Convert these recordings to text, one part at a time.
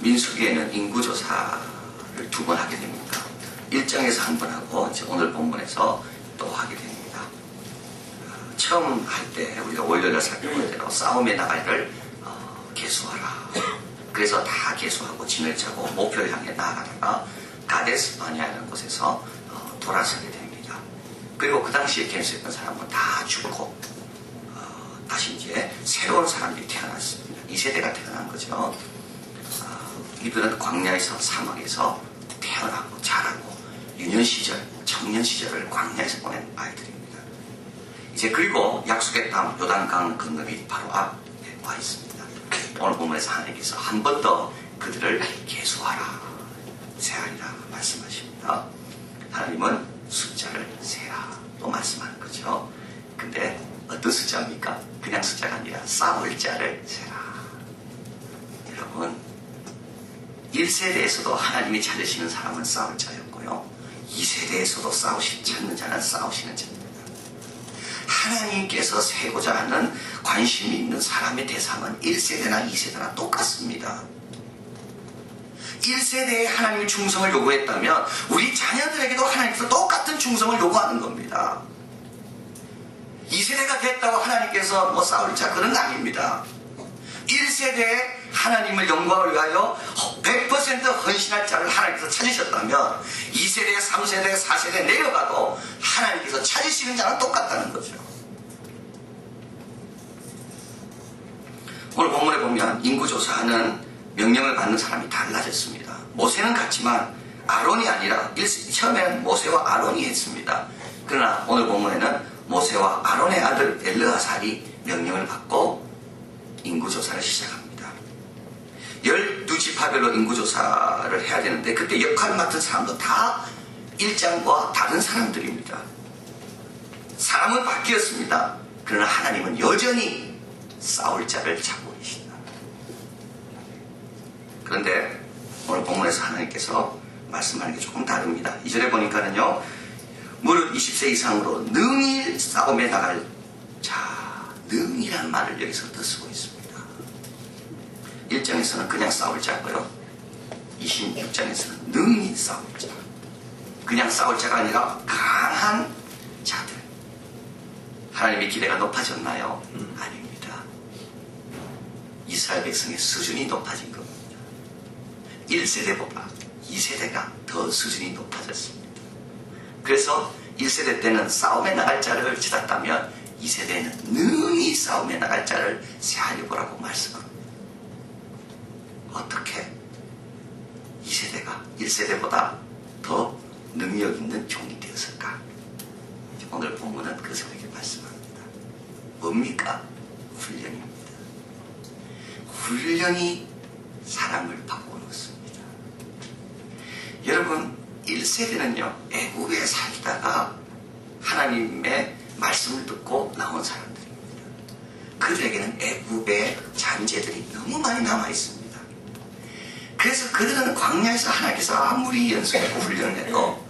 민수기에는 인구조사를 2번 하게 됩니다. 1장에서 한 번 하고 이제 오늘 본문에서 또 하게 됩니다. 처음 할 때 우리가 월요일에 살펴본 대로 싸움의 나갈을 계수하라. 그래서 다 계수하고 진을 짜고 목표를 향해 나아가다가 가데스 바네아라는 곳에서 돌아서게 됩니다. 그리고 그 당시에 계수했던 사람은 다 죽고 다시 이제 새로운 사람들이 태어났습니다. 2세대가 태어난 거죠. 이들은 광야에서 사막에서 태어나고 자라고 유년 시절, 청년 시절을 광야에서 보낸 아이들입니다. 이제 그리고 약속의 땅 요단강 건너기 바로 앞에 와 있습니다. 오늘 본문에서 하나님께서 한 번 더 그들을 계수하라, 세하리라 말씀하십니다. 하나님은 숫자를 세라 또 말씀하는 거죠. 근데 어떤 숫자입니까? 그냥 숫자가 아니라 싸울 자를 세라. 여러분, 1세대에서도 하나님이 찾으시는 사람은 싸울 자였고요, 2세대에서도 찾는 자는 싸우시는 자입니다. 하나님께서 세고자 하는 관심이 있는 사람의 대상은 1세대나 2세대나 똑같습니다. 1세대에 하나님이 충성을 요구했다면 우리 자녀들에게도 하나님께서 똑같은 충성을 요구하는 겁니다. 2세대가 됐다고 하나님께서 뭐 싸울 자 그런 거 아닙니다. 1세대에 하나님을 영광을 위하여 100% 헌신할 자를 하나님께서 찾으셨다면 2세대, 3세대, 4세대 내려가도 하나님께서 찾으시는 자는 똑같다는 거죠. 오늘 본문에 보면 인구조사하는 명령을 받는 사람이 달라졌습니다. 모세는 같지만 아론이 아니라 처음에는 모세와 아론이 했습니다. 그러나 오늘 본문에는 모세와 아론의 아들 엘르아살이 명령을 받고 인구조사를 시작합니다. 12지파별로 인구조사를 해야 되는데 그때 역할을 맡은 사람도 다 1장과 다른 사람들입니다. 사람은 바뀌었습니다. 그러나 하나님은 여전히 싸울 자를 찾고 계신다. 그런데 오늘 본문에서 하나님께서 말씀하는 게 조금 다릅니다. 2절에 보니까는요, 무릇 20세 이상으로 능히 싸움에 나갈 자, 능이라는 말을 여기서 더 쓰고 있습니다. 1장에서는 그냥 싸울 자고요, 26장에서는 능히 싸울 자. 그냥 싸울 자가 아니라 강한 자들. 하나님의 기대가 높아졌나요? 아닙니다. 이스라엘 백성의 수준이 높아진 겁니다. 1세대보다 2세대가 더 수준이 높아졌습니다. 그래서 1세대 때는 싸움에 나갈 자를 찾았다면 2세대에는 능히 싸움에 나갈 자를 세하려 보라고 말씀합니다. 어떻게 2세대가 1세대보다 더 능력 있는 종이 되었을까? 오늘 본문은 그것을 이렇게 말씀합니다. 뭡니까? 훈련입니다. 훈련이 사람을 바꿔놓습니다. 여러분, 1세대는요, 애국에 살다가 하나님의 말씀을 듣고 나온 사람들입니다. 그들에게는 애국의 잔재들이 너무 많이 남아있습니다. 그래서 그들은 광야에서 하나님께서 아무리 연습하고 훈련을 해도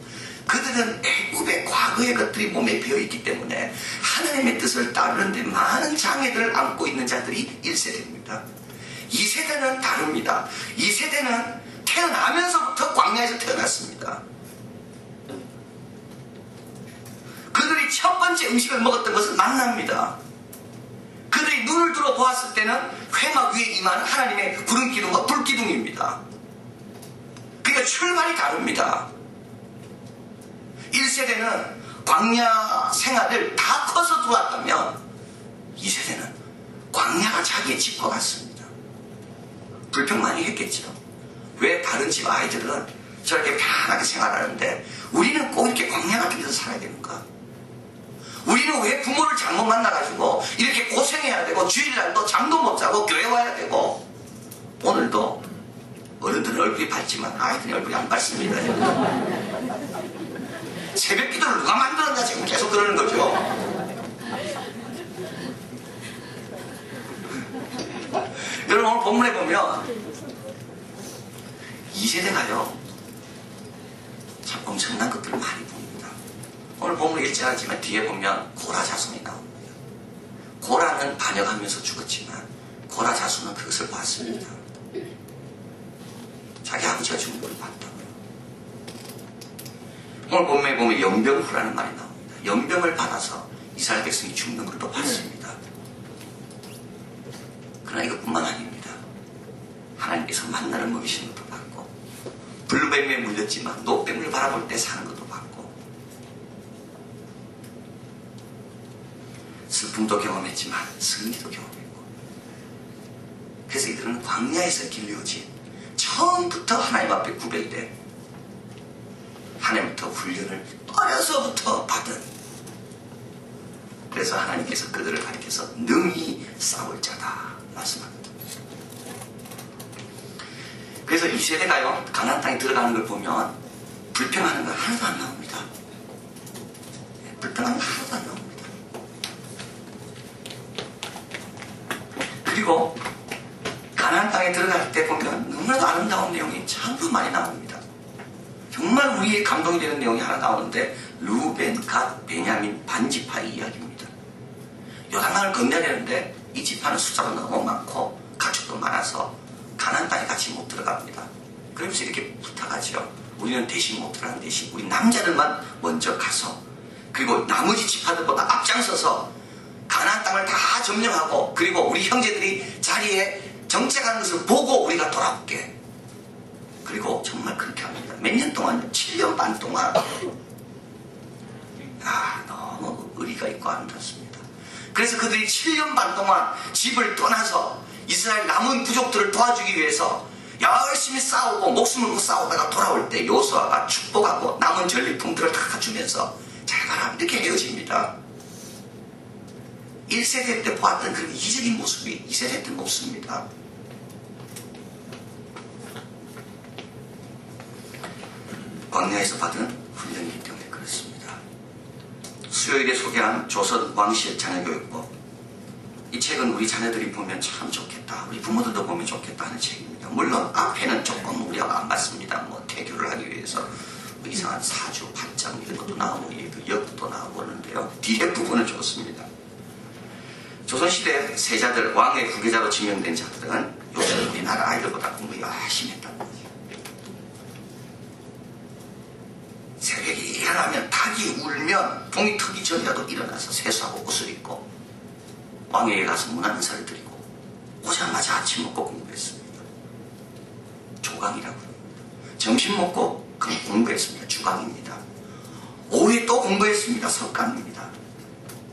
그들은 애굽의 과거의 것들이 몸에 배어있기 때문에 하나님의 뜻을 따르는데 많은 장애들을 안고 있는 자들이 1세대입니다. 2세대는 다릅니다. 2세대는 태어나면서부터 광야에서 태어났습니다. 그들이 첫 번째 음식을 먹었던 것은 만나입니다. 그들이 눈을 들어 보았을 때는 회막 위에 임하는 하나님의 구름 기둥과 불 기둥입니다. 그러니까 출발이 다릅니다. 1세대는 광야 생활을 다 커서 들어왔다면 2세대는 광야가 자기의 집과 같습니다. 불평 많이 했겠죠. 왜 다른 집 아이들은 저렇게 편하게 생활하는데 우리는 꼭 이렇게 광야 같은 데서 살아야 되는가? 우리는 왜 부모를 잘못 만나가지고 이렇게 고생해야 되고 주일날도 잠도 못 자고 교회 와야 되고. 오늘도 어른들은 얼굴이 밝지만 아이들은 얼굴이 안 밝습니다. 새벽 기도를 누가 만들었나 지금 계속 그러는 거죠. 여러분, 오늘 본문에 보면 2세대가요 참 엄청난 것들을 많이 봅니다. 오늘 본문 읽지 않았지만 뒤에 보면 고라 자손이 나옵니다. 고라는 반역하면서 죽었지만 고라 자손은 그것을 봤습니다. 아버지가 죽는 걸 봤다고요. 오늘 본문에 보면 연병후라는 말이 나옵니다. 연병을 받아서 이스라엘 백성이 죽는 것도 봤습니다. 그러나 이것뿐만 아닙니다. 하나님께서 만나를 먹이시는 것도 봤고, 불뱀에 물렸지만 노뱀을 바라볼 때 사는 것도 봤고, 슬픔도 경험했지만 승리도 경험했고, 그래서 이들은 광야에서 길러진 처음부터 하나님 앞에 구별이 돼 하나님부터 훈련을 어려서부터 받은, 그래서 하나님께서 그들을 가리켜서 능히 싸울 자다 말씀합니다. 그래서 이 세대가요, 가나안 땅에 들어가는 걸 보면 불평하는 건 하나도 안 나옵니다. 불평하는 건 하나도 안 나옵니다. 그리고 가나안 땅에 들어갈 때 보면 너무나도 아름다운 내용이 참으로 많이 나옵니다. 정말 우리의 감동이 되는 내용이 하나 나오는데, 루벤, 갓, 베냐민, 반지파의 이야기입니다. 요단강을 건너야 되는데 이 지파는 숫자가 너무 많고 가축도 많아서 가나안 땅에 같이 못 들어갑니다. 그러면서 이렇게 부탁하죠. 우리는 대신 못 들어가는 대신 우리 남자들만 먼저 가서, 그리고 나머지 지파들보다 앞장서서 가나안 땅을 다 점령하고, 그리고 우리 형제들이 자리에 정착하는 것을 보고 우리가 돌아올게. 그리고 정말 그렇게 합니다. 몇 년 동안요? 7년 반 동안. 너무 의리가 있고 아름답습니다. 그래서 그들이 7년 반 동안 집을 떠나서 이스라엘 남은 부족들을 도와주기 위해서 열심히 싸우고 목숨을 걸고 싸우다가 돌아올 때 여호수아가 축복하고 남은 전리품들을 다 갖추면서 잘 가라 이렇게 헤어집니다. 1세대 때 보았던 그런 이기적인 모습이 2세대 때는 없습니다. 광야에서 받은 훈련이기 때문에 그렇습니다. 수요일에 소개한 조선 왕실 자녀교육법, 이 책은 우리 자녀들이 보면 참 좋겠다, 우리 부모들도 보면 좋겠다 하는 책입니다. 물론 앞에는 조금 우리가 안 맞습니다. 뭐 태교를 하기 위해서 뭐 이상한 사주, 판장 이런 것도 나오고 역도 나오고 그러는데요, 뒤에 부분은 좋습니다. 조선시대 세자들, 왕의 후계자로 지명된 자들은 요즘 우리나라 아이들보다 공부 열심히 했다는 거죠. 새벽에 일어나면 닭이 울면 동이 트기 전이라도 일어나서 세수하고 옷을 입고 왕에게 가서 문안인사를 드리고 오자마자 아침 먹고 공부했습니다. 조강이라고 합니다. 점심 먹고 공부했습니다. 주강입니다. 오후에 또 공부했습니다. 석강입니다.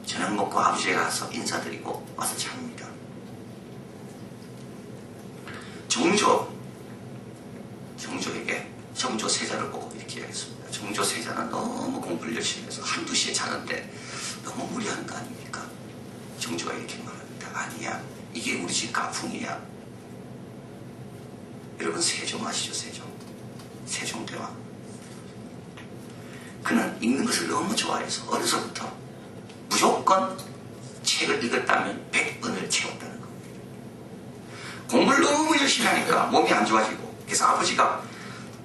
저녁 먹고 아버지에 가서 인사드리고 와서 잡니다. 정조에게 정조 세자를 보고 이렇게 이야기했습니다. 정조 세자는 너무 공부를 열심히 해서 한두 시에 자는데 너무 무리하는 거 아닙니까? 정조가 이렇게 말합니다. 아니야, 이게 우리 집 가풍이야. 여러분 세종 아시죠? 세종대왕. 그는 읽는 것을 너무 좋아해서 어려서부터 무조건 책을 읽었다면 100번을 채웠다는 겁니다. 공부를 너무 열심히 하니까 몸이 안 좋아지고, 그래서 아버지가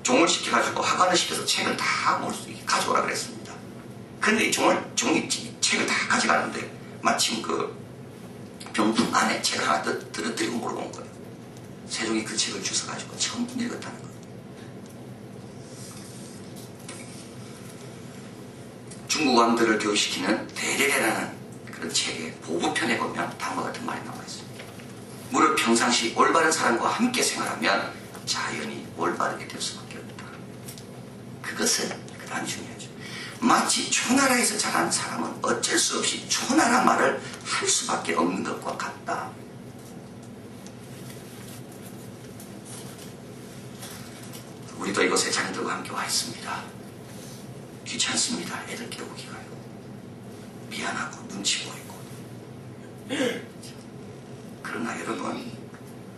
종을 시켜가지고 하관을 시켜서 책을 다 모을 수 있게 가져오라 그랬습니다. 그런데 종이 책을 다 가져가는데 마침 그 병풍 안에 책 하나 떨어뜨리고 물어본 거예요. 세종이 그 책을 주워가지고 처음 읽었다는 거예요. 중국 왕들을 교육시키는 대례라는 그런 책의 보부편에 보면 다음과 같은 말이 나와 있습니다. 무릇 평상시 올바른 사람과 함께 생활하면 자연히 올바르게 될 수밖에 없다. 그것은 그다음 중요하죠. 마치 초나라에서 자란 사람은 어쩔 수 없이 초나라 말을 할 수밖에 없는 것과 같다. 우리도 이곳에 자녀들과 함께 와 있습니다. 귀찮습니다. 애들 깨우기가요. 미안하고 눈치 보이고. 그러나 여러분,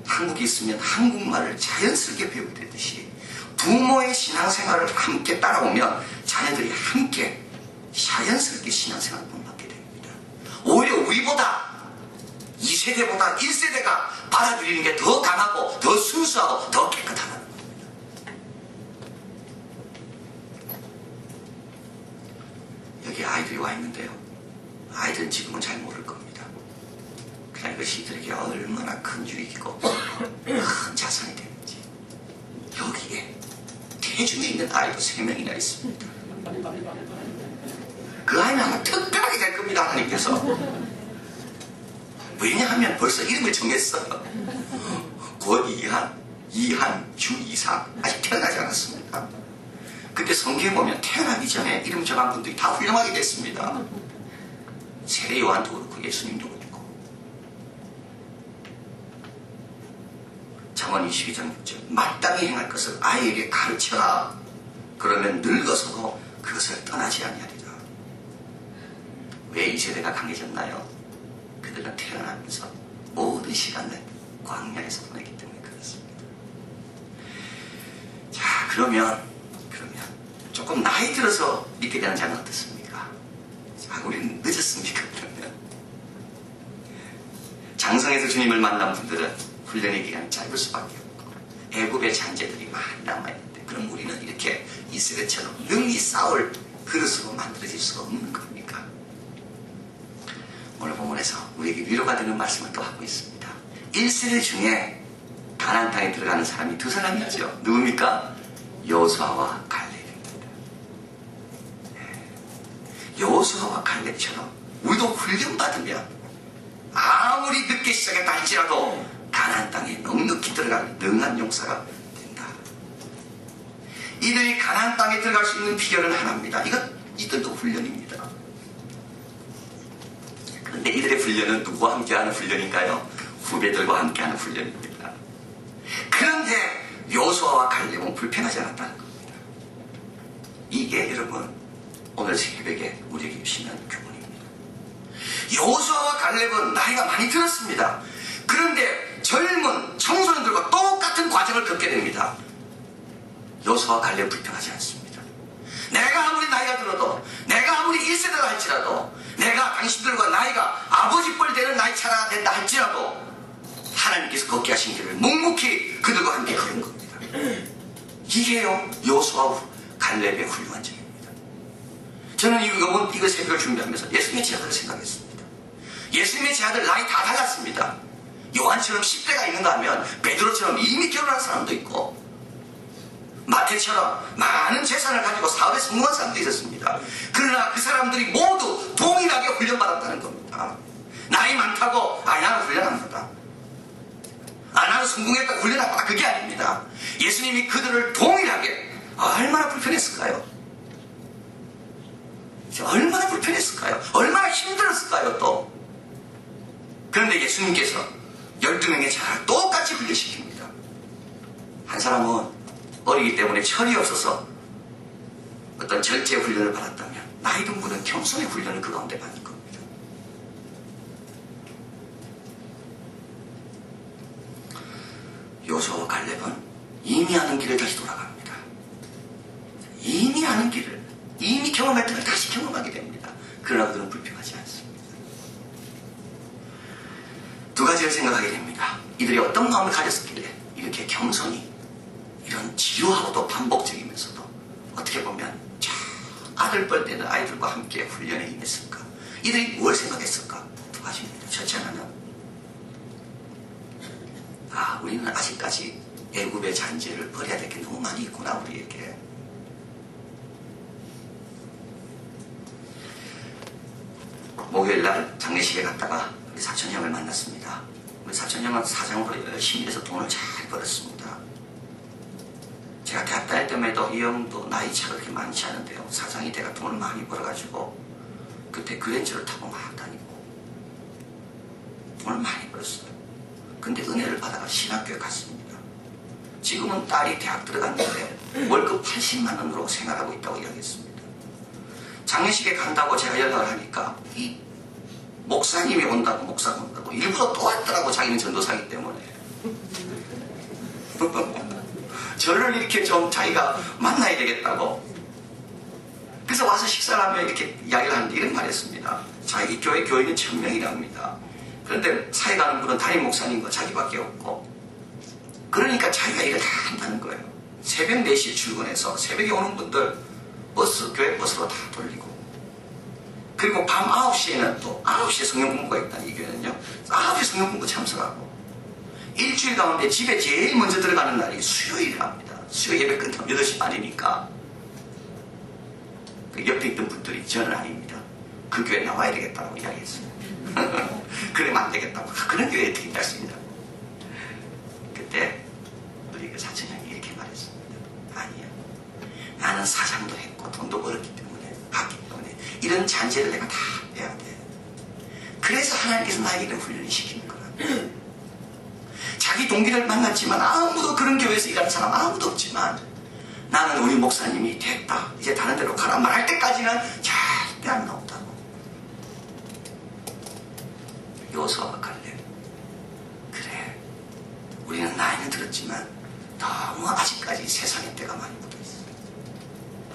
한국에 있으면 한국말을 자연스럽게 배우게 되듯이 부모의 신앙생활을 함께 따라오면 자녀들이 함께 자연스럽게 신앙생활을 본받게 됩니다. 오히려 우리보다 2세대보다 1세대가 받아들이는 게 더 강하고 더 순수하고 더 깨끗하다는 겁니다. 여기 아이들이 와 있는데요, 아이들은 지금은 잘 모를 겁니다. 그러나 이것이 이들에게 얼마나 큰 유익이고 큰 자산이 되는지, 여기에 체중에 있는 아이도 3명이나 있습니다. 그 아이는 아마 특별하게 될 겁니다, 하나님께서. 왜냐하면 벌써 이름을 정했어요. 이한, 주이상 아직 태어나지 않았습니다. 근데 성경에 보면 태어나기 전에 이름 정한 분들이 다 훌륭하게 됐습니다. 세례 요한도 그렇고 예수님도 그렇고. 잠언 22장 6절 마땅히 행할 것을 아이에게 가르쳐라. 그러면 늙어서도 그것을 떠나지 아니하리라. 왜 이 세대가 강해졌나요? 그들은 태어나면서 모든 시간을 광야에서 보내기 때문에 그렇습니다. 자, 그러면 조금 나이 들어서 믿게 되는 자는 어떻습니까? 자, 우리는 늦었습니까? 그러면 장성에서 주님을 만난 분들은 훈련의 기간이 짧을 수밖에 없고 애굽의 잔재들이 많이 남아있는데, 그럼 우리는 이렇게 이스라엘처럼 능히 싸울 그릇으로 만들어질 수가 없는 겁니까? 오늘 본문에서 우리에게 위로가 되는 말씀을 또 하고 있습니다. 1세대 중에 가나안 땅에 들어가는 사람이 2사람이 있죠. 누굽니까? 여호수아와 갈렙입니다. 여호수아와 갈렙처럼 우리도 훈련받으면 아무리 늦게 시작했다 할지라도 가나안 땅에 넉넉히 들어가는 능한 용사가 된다. 이들이 가나안 땅에 들어갈 수 있는 비결은 하나입니다. 이들도 훈련입니다. 그런데 이들의 훈련은 누구와 함께하는 훈련인가요? 후배들과 함께하는 훈련입니다. 그런데 여호수아와 갈렙은 불편하지 않았다는 겁니다. 이게 여러분 오늘 새벽에 우리에게 주시는 교훈입니다. 여호수아와 갈렙은 나이가 많이 들었습니다. 그런데 젊은 청소년들과 똑같은 과정을 겪게 됩니다. 여호수아와 갈렙은 불편하지 않습니다. 내가 아무리 나이가 들어도, 내가 아무리 1세대다 할지라도, 내가 당신들과 나이가 아버지 뻘 되는 나이 차가 된다 할지라도 하나님께서 걷게 하신 길을 묵묵히 그들과 함께 걸은 겁니다. 이게요 여호수아와 갈렙의 훌륭한 점입니다. 저는 이거 새벽을 준비하면서 예수님의 제자들을 생각했습니다. 예수님의 제자들 나이 다 달랐습니다. 요한처럼 10대가 있는가 하면 베드로처럼 이미 결혼한 사람도 있고, 마태처럼 많은 재산을 가지고 사업에 성공한 사람도 있었습니다. 그러나 그 사람들이 모두 동일하게 훈련받았다는 겁니다. 나이 많다고 나는 훈련 안 받아, 나는 성공했다고 훈련 안 받아, 그게 아닙니다. 예수님이 그들을 동일하게 얼마나 불편했을까요? 얼마나 불편했을까요? 얼마나 힘들었을까요? 또 그런데 예수님께서 12명의 자를 똑같이 훈련시킵니다. 한 사람은 어리기 때문에 철이 없어서 어떤 절제 훈련을 받았다면, 나이 든 분은 겸손의 훈련을 그 가운데 받는 겁니다. 여호수아와 갈렙은 이미 아는 길을 다시 돌아갑니다. 이미 아는 길을, 이미 경험했던 걸 다시 경험하게 됩니다. 그러나 그들은 불평하지 않습니다. 두 가지를 생각하게 됩니다. 이들이 어떤 마음을 가졌었길래 이렇게 겸손히, 이런 지루하고도 반복적이면서도 어떻게 보면 참 아들뻘 되는 아이들과 함께 훈련에 임했을까? 이들이 뭘 생각했을까? 두 가지입니다. 첫째 하나는 우리는 아직까지 애굽의 잔재를 버려야 될 게 너무 많이 있구나, 우리에게. 목요일날 장례식에 갔다가 우리 사촌형을 만났습니다. 우리 사촌형은 사장으로 열심히 해서 돈을 잘 벌었습니다. 제가 대학 다닐 때만 해도 이 형도 나이 차가 그렇게 많지 않은데요, 사장이 내가 돈을 많이 벌어가지고 그때 그랜저를 타고 막 다니고 돈을 많이 벌었어요. 근데 은혜를 받아가 신학교에 갔습니다. 지금은 딸이 대학 들어갔는데 월급 80만 원으로 생활하고 있다고 이야기했습니다. 장례식에 간다고 제가 연락을 하니까 이 목사님이 온다고, 목사가 온다고 일부러 또 왔더라고. 자기는 전도사이기 때문에. 저를 이렇게 좀 자기가 만나야 되겠다고. 그래서 와서 식사를 하며 이렇게 이야기를 하는데 이런 말 했습니다. 자기 교회 교인은 1000명이라 합니다. 그런데 사회 가는 분은 담임 목사님과 자기밖에 없고, 그러니까 자기가 일을 다 한다는 거예요. 새벽 4시에 출근해서 새벽에 오는 분들 버스, 교회 버스로 다 돌리고, 그리고 밤 9시에는 또 9시에 성경 공부가 있다는 이 교회는요, 9시에 성경 공부 참석하고, 일주일 가운데 집에 제일 먼저 들어가는 날이 수요일이랍니다. 수요일 새벽 예배 끝나면 8시 반이니까 그 옆에 있던 분들이 저는 아닙니다. 그 교회 나와야 되겠다고 이야기했어요. 그러면 안 되겠다고. 그런 교회에 어떻게 있습니다. 그때 우리 그 사촌 형이 이렇게 말했습니다. 아니야. 나는 사장도 했고 돈도 벌었기 때문에 받기 때문에 이런 잔재를 내가 다 빼야 돼. 그래서 하나님께서 나에게 이런 훈련을 시키는 거야. 자기 동기를 만났지만 아무도 그런 교회에서 일하는 사람 아무도 없지만 나는 우리 목사님이 됐다 이제 다른 데로 가라 말할 때까지는 절대 안 나온다고. 요소와 갈렙, 그래 우리는 나이는 들었지만 너무 아직까지 세상의 때가 많이 묻어있어.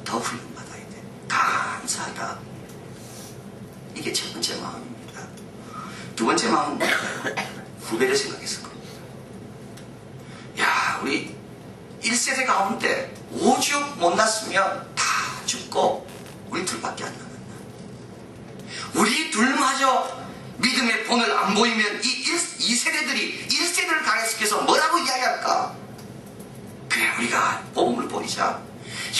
더 훈련받아야 돼. 감사하다. 이게 첫 번째 마음입니다. 두 번째 마음은 후배를 생각했을 겁니다. 야, 우리 1세대 가운데 5주 못 났으면 다 죽고 우리 둘밖에 안 남았나. 우리 둘마저 믿음의 본을 안 보이면 이 세대들이 1세대를 가르쳐서 뭐라고 이야기할까? 그래, 우리가 복음을 보이자.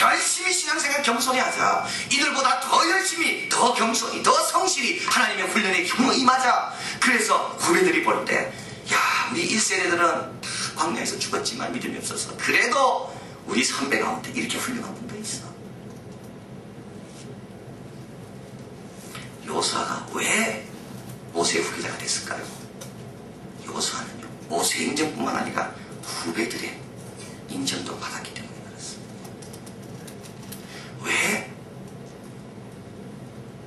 열심히 신앙생활 겸손히 하자. 이들보다 더 열심히, 더 겸손히, 더 성실히 하나님의 훈련에 임하자. 그래서 후배들이 볼 때, 야, 우리 1세대들은 다 광야에서 죽었지만 믿음이 없어서 그래도 우리 선배 가운데 이렇게 훌륭한 분도 있어. 요수아가 왜 모세의 후계자가 됐을까요? 요수아는요, 모세의 인정뿐만 아니라 후배들의 인정도 받았기 때문에 그렇습니다. 왜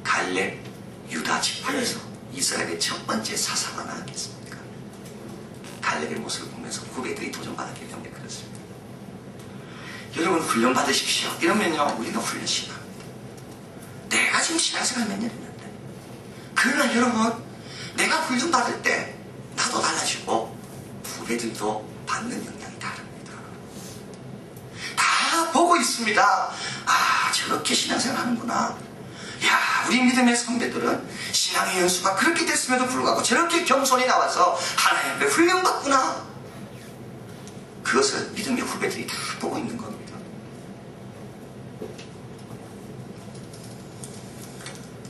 갈렙, 유다 지파에서 이스라엘의 첫 번째 사사가 나왔겠습니까? 갈렙의 모습을 보면서 후배들이 도전받았기 때문에 그렇습니다. 여러분 훈련 받으십시오. 이러면요 우리는 훈련 시간합니다. 내가 지금 신앙생활 몇 년 했는데, 그러나 여러분 내가 훈련 받을 때 나도 달라지고 후배들도 받는 영향이 다릅니다. 다 보고 있습니다. 아, 저렇게 신앙생활 하는구나. 야, 우리 믿음의 선배들은 신앙의 연수가 그렇게 됐음에도 불구하고 저렇게 겸손히 나와서 하나님 앞에 훈련받구나. 그것을 믿음의 후배들이 다 보고 있는 겁니다.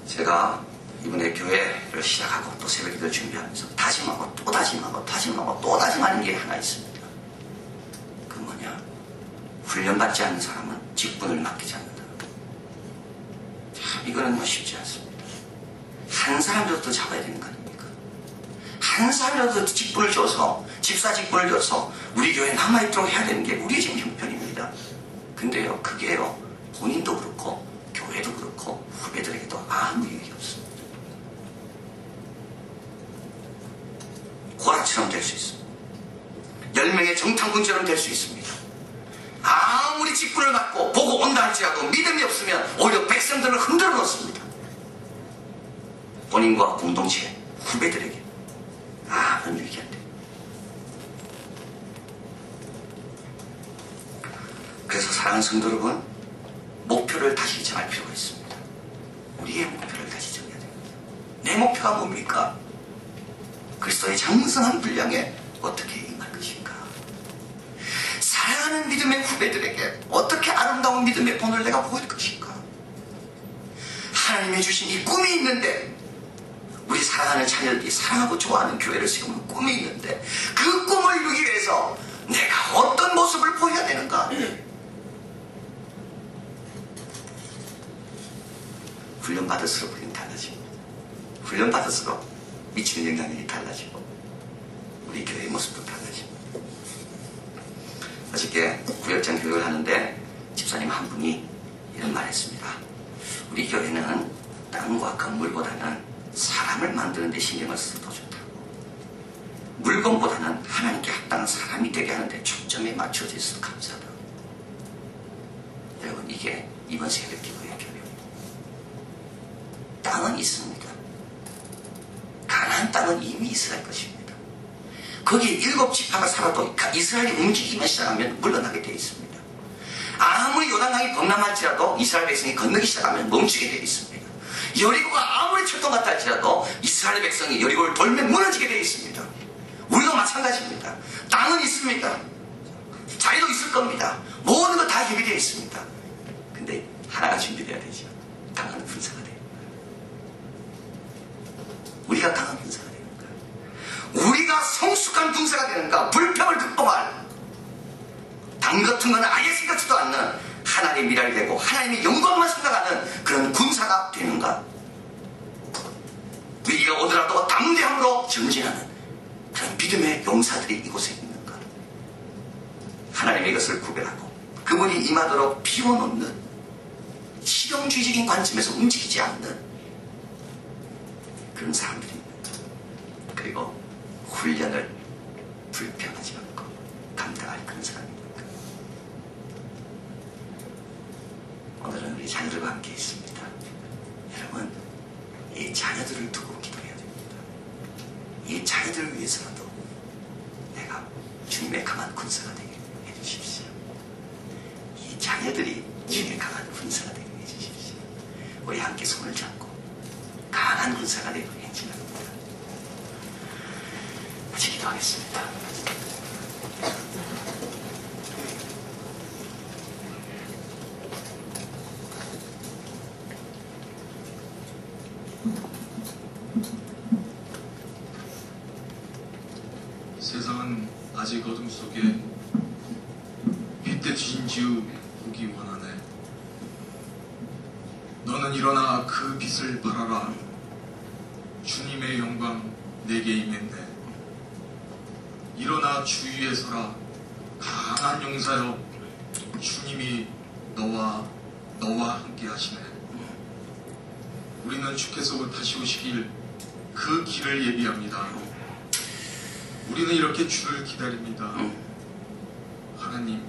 제가 이번에 교회를 시작하고 또 새벽기도를 준비하면서 다짐하고 또 다짐하고 다짐하고 또 다짐하는 게 하나 있습니다. 그 뭐냐? 훈련받지 않는 사람은 직분을 맡기지 않는다. 참 이거는 뭐 쉽지 않습니다. 한 사람이라도 더 잡아야 되는 거 아닙니까? 한 사람이라도 더 직분을 줘서, 집사 직분을 줘서 우리 교회에 남아있도록 해야 되는 게 우리의 지금 형편입니다. 근데요, 그게요, 본인도 그렇고 교회도 그렇고 후배들에게도 아무 유익이 없습니다. 고라처럼 될 수 있습니다. 10명의 정탐꾼처럼 될 수 있습니다. 아무리 직분을 받고 보고 온다 할지라도 믿음이 없으면 오히려 백성들을 흔들어 놓습니다. 본인과 공동체, 후배들에게 아무런 유익이 안 돼요. 그래서 사랑하는 성도 여러분, 목표를 다시 정할 필요가 있습니다. 우리의 목표를 다시 정해야 됩니다. 내 목표가 뭡니까? 그리스도의 장성한 분량에 어떻게 임할 것인가? 사랑하는 믿음의 후배들에게 어떻게 아름다운 믿음의 본을 내가 보일 것인가? 하나님이 주신 이 꿈이 있는데, 우리 사랑하는 자녀들이 사랑하고 좋아하는 교회를 세우는 꿈이 있는데, 그 꿈을 이루기 위해서 내가 어떤 모습을 보여야 되는가? 훈련받을수록 우리는 달라집니다. 훈련받을수록 미치는 영향력이 달라지고 우리 교회의 모습도 달라집니다. 어저께 구역장 교육을 하는데 집사님 한 분이 이런 말 했습니다. 우리 교회는 땅과 건물보다는 사람을 만드는 데 신경을 써서 더 좋다고. 물건보다는 하나님께 합당한 사람이 되게 하는데 초점에 맞춰져 있어서 감사하다고. 여러분, 이게 이번 새벽기도의 교회입니다. 땅은 있습니다. 가나안 땅은 이미 이스라엘 것입니다. 거기에 7지파가 살아도 이스라엘이 움직이기 시작하면 물러나게 되어 있습니다. 아무리 요단강이 범람할지라도 이스라엘 백성이 건너기 시작하면 멈추게 되어 있습니다. 여리고가 아무리 철통 같다 할지라도 이스라엘 백성이 여리고를 돌면 무너지게 되어 있습니다. 우리도 마찬가지입니다. 땅은 있습니다. 자리도 있을 겁니다. 모든 거 다 협의되어 있습니다. 근데 하나가 준비되어야 되죠. 강한 군사가 돼요. 우리가 강한 군사가 되는가? 우리가 성숙한 군사가 되는가? 불평을 극복할 당 같은 건 아예 생각지도 않는 하나님의 미랄이 되고 하나님의 영광만 생각하는 그런 군사가 되는가? 위기가 오더라도 담대함으로 전진하는 그런 믿음의 용사들이 이곳에 있는가? 하나님의 이것을 구별하고 그분이 임하도록 비워놓는 실용주의적인 관점에서 움직이지 않는 그런 사람들입니다. 그리고 훈련을 불평하지 않고 감당할 그런 사람입니다. 오늘은 우리 자녀들과 함께 있습니다. 여러분, 이 자녀들을 두고 기도해야 됩니다. 이 자녀들을 위해서라도 내가 주님의 강한 군사가 되게 해주십시오. 이 자녀들이 주님의 강한 군사가 되게 해주십시오. 우리 함께 손을 잡고 강한 군사가 되고 행진합니다. 같이 기도하겠습니다. 세상은 아직 어둠 속에 휘때 진지우 보기 원하네. 너는 일어나 그 빛을 발하라. 주님의 영광 내게 임했네. 일어나 주 위에 서라. 강한 용사여, 주님이 너와 함께 하시네. 우리는 주께서 다시 오시길 그 길을 예비합니다. 우리는 이렇게 주를 기다립니다. 하나님,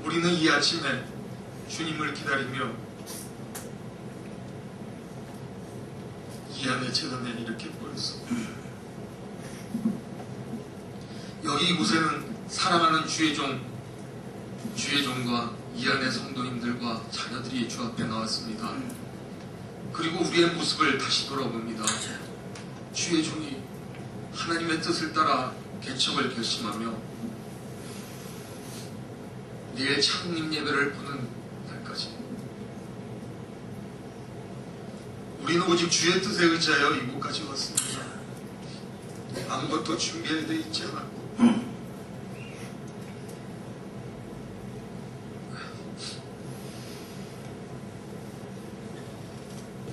우리는 이 아침에 주님을 기다리며 이 안에 재단에 이렇게 모였습니다. 여기 이곳에는 사랑하는 주의 종과 이 안의 성도님들과 자녀들이 주 앞에 나왔습니다. 그리고 우리의 모습을 다시 돌아봅니다. 주의 종이 하나님의 뜻을 따라 개척을 결심하며 내일 창립 예배를 보는 날까지 우리는 오직 주의 뜻에 의지하여 이곳까지 왔습니다. 아무것도 준비되어 있지 않았고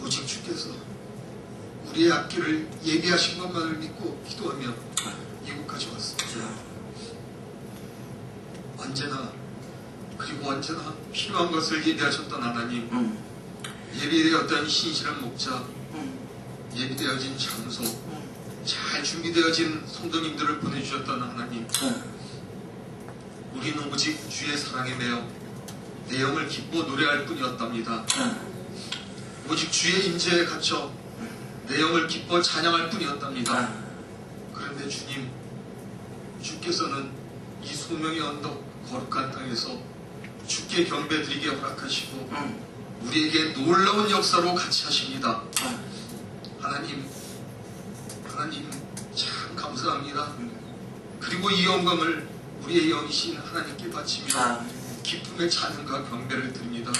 오직 주께서 우리의 앞길을 예비하신 것만을 믿고 기도하며 이곳까지 왔습니다. 언제나 필요한 것을 예비하셨던 하나님, 예비되었던 신실한 목자, 예비되어진 장소, 잘 준비되어진 성도님들을 보내주셨던 하나님, 우리는 오직 주의 사랑에 매여 내 영을 기뻐 노래할 뿐이었답니다. 오직 주의 임재에 갇혀 내 영을 기뻐 찬양할 뿐이었답니다. 그런데 주님, 주께서는 이 소명의 언덕 거룩한 땅에서 주께 경배드리게 허락하시고 우리에게 놀라운 역사로 같이 하십니다. 하나님 참 감사합니다. 그리고 이 영광을 우리의 영이신 하나님께 바치며 기쁨의 찬양과 경배를 드립니다.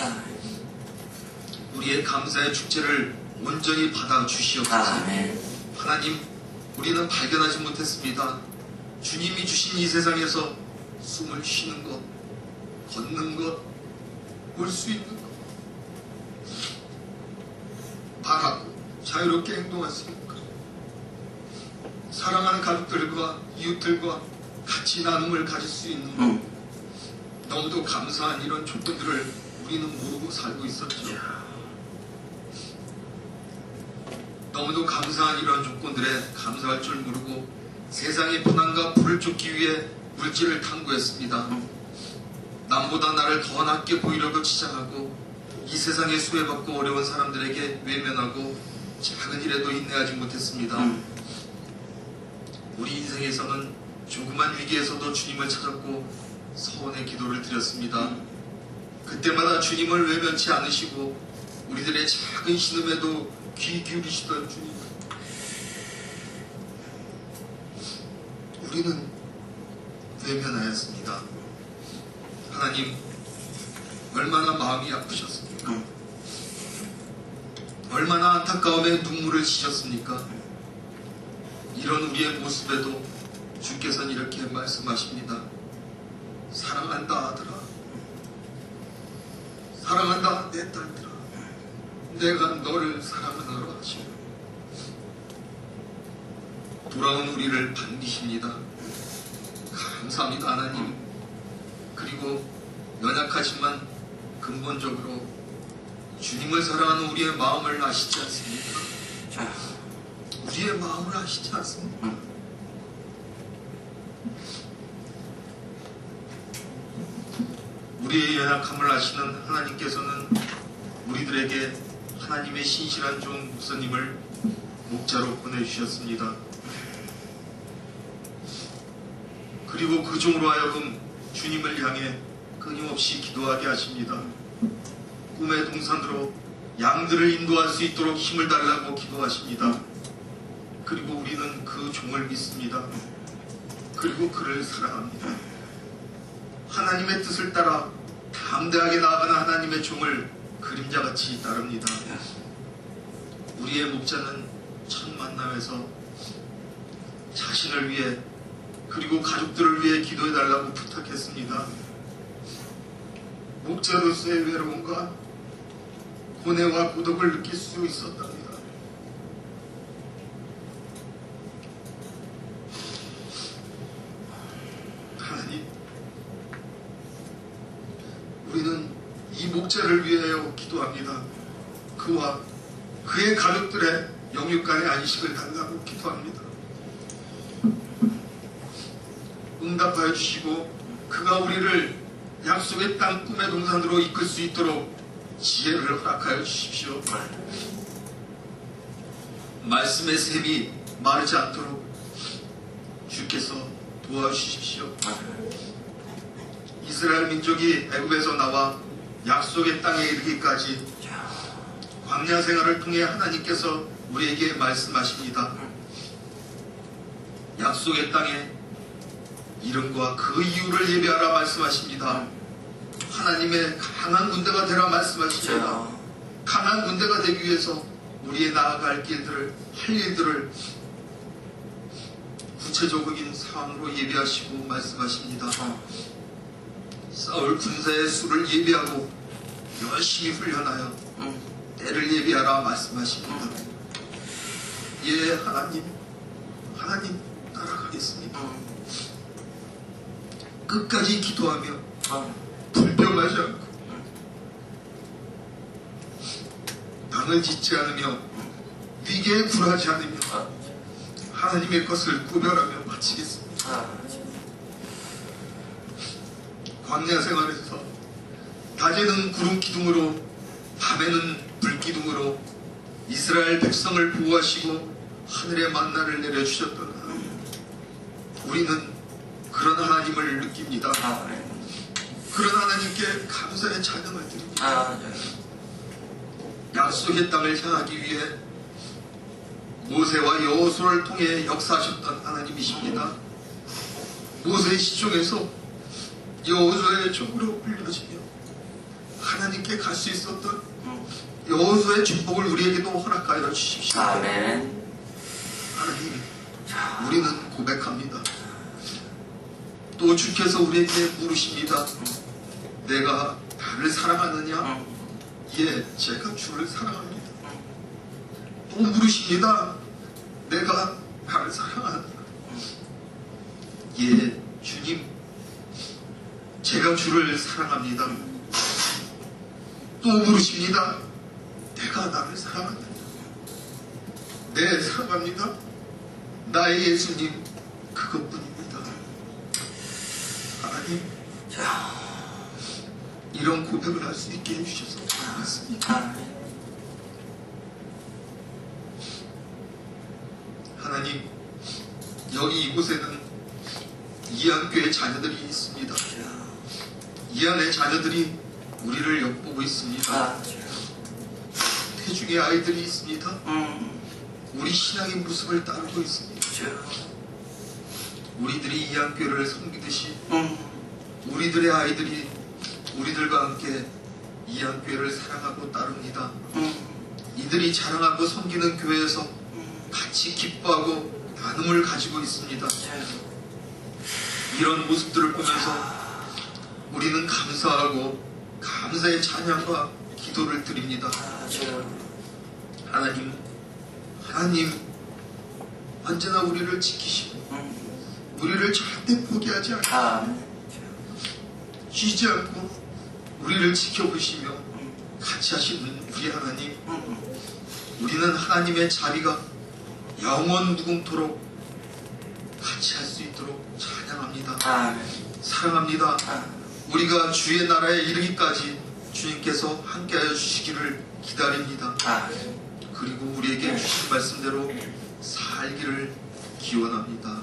우리의 감사의 축제를 온전히 받아주시옵소서. 하나님, 우리는 발견하지 못했습니다. 주님이 주신 이 세상에서 숨을 쉬는 것, 걷는 것, 볼 수 있는 것, 바라고 자유롭게 행동할 수 있는 것, 사랑하는 가족들과 이웃들과 같이 나눔을 가질 수 있는 것, 너무도 감사한 이런 조건들을 우리는 모르고 살고 있었죠. 너무도 감사한 이런 조건들에 감사할 줄 모르고 세상의 편안과 불을 쫓기 위해 물질을 탐구했습니다. 남보다 나를 더 낫게 보이려고 치장하고 이 세상에 수혜받고 어려운 사람들에게 외면하고 작은 일에도 인내하지 못했습니다. 우리 인생에서는 조그만 위기에서도 주님을 찾았고 서원의 기도를 드렸습니다. 그때마다 주님을 외면치 않으시고 우리들의 작은 신음에도 귀 기울이시던 주님, 우리는 외면하였습니다. 하나님, 얼마나 마음이 아프셨습니까? 얼마나 안타까움에 눈물을 지셨습니까? 이런 우리의 모습에도 주께서는 이렇게 말씀하십니다. 사랑한다 아들아, 사랑한다 내 딸들아, 내가 너를 사랑하노라 하시고 돌아온 우리를 반기십니다. 감사합니다 하나님. 그리고 연약하지만 근본적으로 주님을 사랑하는 우리의 마음을 아시지 않습니까? 우리의 마음을 아시지 않습니까? 우리의 연약함을 아시는 하나님께서는 우리들에게 하나님의 신실한 종 목사님을 목자로 보내주셨습니다. 그리고 그 종으로 하여금 주님을 향해 끊임없이 기도하게 하십니다. 꿈의 동산으로 양들을 인도할 수 있도록 힘을 달라고 기도하십니다. 그리고 우리는 그 종을 믿습니다. 그리고 그를 사랑합니다. 하나님의 뜻을 따라 담대하게 나아가는 하나님의 종을 그림자같이 따릅니다. 우리의 목자는 첫 만남에서 자신을 위해 그리고 가족들을 위해 기도해달라고 부탁했습니다. 목자로서의 외로움과 고뇌와 고독을 느낄 수 있었답니다. 하나님, 우리는 이 목자를 위하여 기도합니다. 그와 그의 가족들의 영육간의 안식을 달라고 기도합니다. 응답하여 주시고 그가 우리를 약속의 땅 꿈의 동산으로 이끌 수 있도록 지혜를 허락하여 주십시오. 말씀의 샘이 마르지 않도록 주께서 도와주십시오. 이스라엘 민족이 애굽에서 나와 약속의 땅에 이르기까지 광야 생활을 통해 하나님께서 우리에게 말씀하십니다. 약속의 땅에 이름과 그 이유를 예배하라 말씀하십니다. 하나님의 강한 군대가 되라 말씀하십니다. 강한 군대가 되기 위해서 우리의 나아갈 길들을, 할 일들을 구체적인 상황으로 예배하시고 말씀하십니다. 싸울 군사의 수를 예배하고 열심히 훈련하여 때를 예배하라 말씀하십니다. 예, 하나님 따라가겠습니다. 끝까지 기도하며 불평하지 않고 당을 짓지 않으며 위기에 굴하지 않으며 하나님의 것을 구별하며 마치겠습니다. 광야 생활에서 낮에는 구름 기둥으로 밤에는 불 기둥으로 이스라엘 백성을 보호하시고 하늘의 만나를 내려주셨던 하나님, 우리는 그런 하나님을 느낍니다. 그런 하나님께 감사의 찬양을 드립니다. 약속의 땅을 향하기 위해 모세와 여호수아를 통해 역사하셨던 하나님이십니다. 모세의 시종에서 여호수아의 종으로 불려지며 하나님께 갈 수 있었던 여호수아의 축복을 우리에게도 허락하여 주십시오. 아멘. 하나님, 우리는 고백합니다. 또 주께서 우리에게 물으십니다. 내가 나를 사랑하느냐? 예, 제가 주를 사랑합니다. 또 물으십니다. 내가 나를 사랑하느냐? 예, 주님, 제가 주를 사랑합니다. 또 물으십니다. 내가 나를 사랑하느냐? 네, 사랑합니다. 나의 예수님, 그것뿐입니다. 하나님, 이런 고백을 할 수 있게 해주셔서 고맙습니다. 하나님, 여기 이곳에는 이안교의 자녀들이 있습니다. 이안의 자녀들이 우리를 엿보고 있습니다. 태중의 아이들이 있습니다. 우리 신앙의 모습을 따르고 있습니다. 우리들이 이안교를 섬기듯이 우리들의 아이들이 우리들과 함께 이 학교를 사랑하고 따릅니다. 이들이 자랑하고 섬기는 교회에서 같이 기뻐하고 나눔을 가지고 있습니다. 이런 모습들을 보면서 우리는 감사하고 감사의 찬양과 기도를 드립니다. 하나님 언제나 우리를 지키시고 우리를 절대 포기하지 않고 쉬지 않고 우리를 지켜보시며 같이 하시는 우리 하나님, 우리는 하나님의 자비가 영원 무궁토록 같이 할 수 있도록 찬양합니다. 사랑합니다. 우리가 주의 나라에 이르기까지 주님께서 함께하여 주시기를 기다립니다. 그리고 우리에게 주신 말씀대로 살기를 기원합니다.